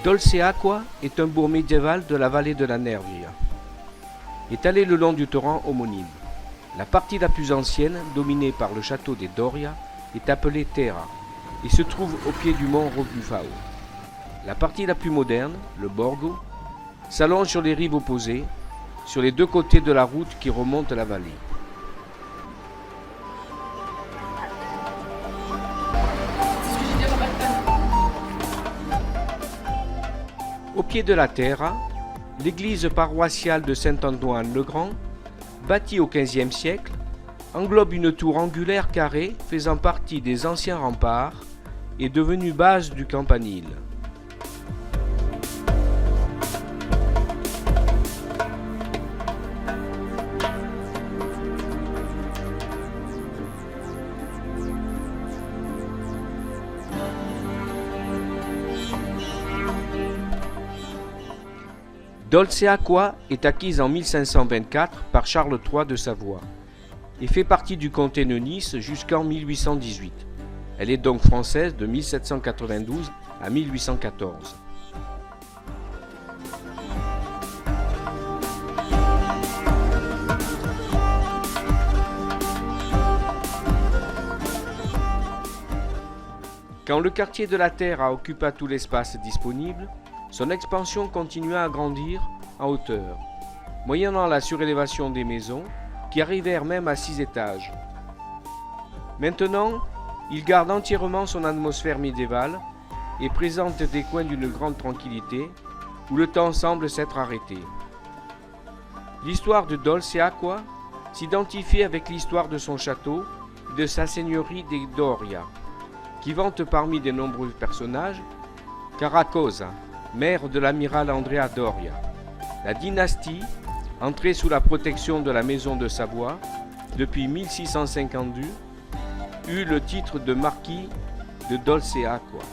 Dolceacqua est un bourg médiéval de la vallée de la Nervia, étalé le long du torrent homonyme. La partie la plus ancienne, dominée par le château des Doria, est appelée Terra et se trouve au pied du mont Rogufao. La partie la plus moderne, le Borgo, s'allonge sur les rives opposées, sur les deux côtés de la route qui remonte la vallée. Au pied de la Terra, l'église paroissiale de Saint-Antoine-le-Grand, bâtie au XVe siècle, englobe une tour angulaire carrée faisant partie des anciens remparts et devenue base du campanile. Dolceacqua est acquise en 1524 par Charles III de Savoie et fait partie du comté de Nice jusqu'en 1818. Elle est donc française de 1792 à 1814. Quand le quartier de la Terre occupa tout l'espace disponible, son expansion continua à grandir en hauteur, moyennant la surélévation des maisons, qui arrivèrent même à 6 étages. Maintenant, il garde entièrement son atmosphère médiévale et présente des coins d'une grande tranquillité, où le temps semble s'être arrêté. L'histoire de Dolceacqua s'identifie avec l'histoire de son château et de sa seigneurie des Doria, qui vante parmi de nombreux personnages Caracosa, mère de l'amiral Andrea Doria. La dynastie, entrée sous la protection de la maison de Savoie depuis 1652, eut le titre de marquis de Dolceacqua.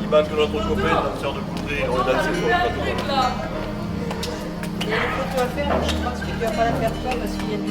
Il manque notre copain, notre sœur de Coudray, on est dansé sur le plateau. Il y a une photo à faire, mais je pense qu'il ne va pas la faire toi parce qu'il y a du...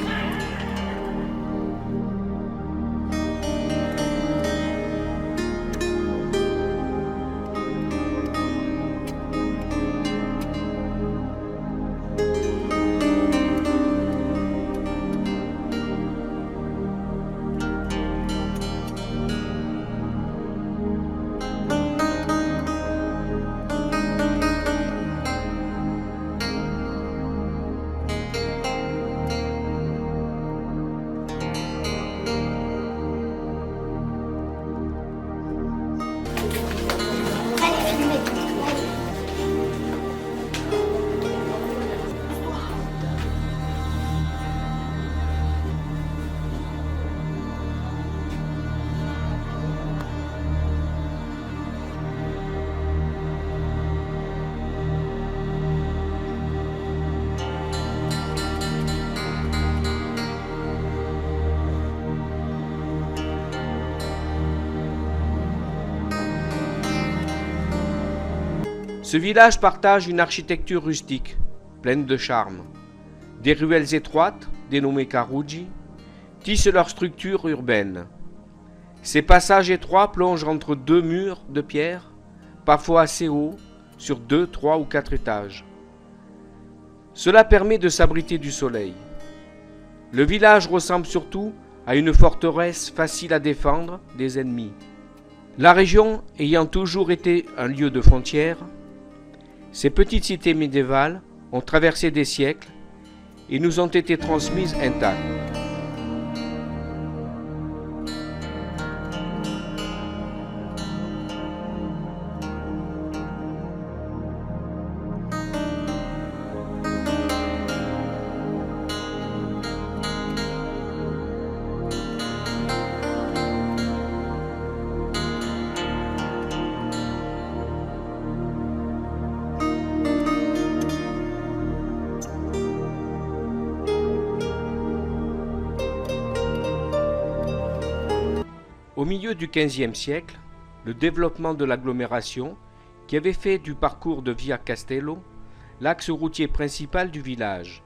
Ce village partage une architecture rustique, pleine de charme. Des ruelles étroites, dénommées Carugi, tissent leur structure urbaine. Ces passages étroits plongent entre deux murs de pierre, parfois assez hauts, sur 2, 3 ou 4 étages. Cela permet de s'abriter du soleil. Le village ressemble surtout à une forteresse facile à défendre des ennemis. La région ayant toujours été un lieu de frontière, ces petites cités médiévales ont traversé des siècles et nous ont été transmises intactes. Au milieu du XVe siècle, le développement de l'agglomération, qui avait fait du parcours de Via Castello l'axe routier principal du village,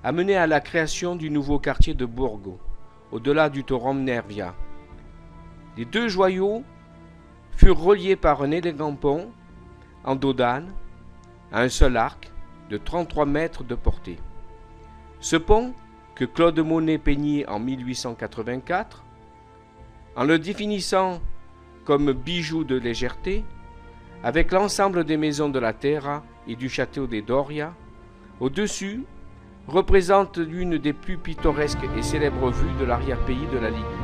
a mené à la création du nouveau quartier de Borgo, au-delà du torrent Nervia. Les deux joyaux furent reliés par un élégant pont en dos d'âne à un seul arc de 33 mètres de portée. Ce pont, que Claude Monet peignit en 1884, en le définissant comme bijou de légèreté, avec l'ensemble des maisons de la Terra et du château des Doria, au-dessus, représente l'une des plus pittoresques et célèbres vues de l'arrière-pays de la Ligurie.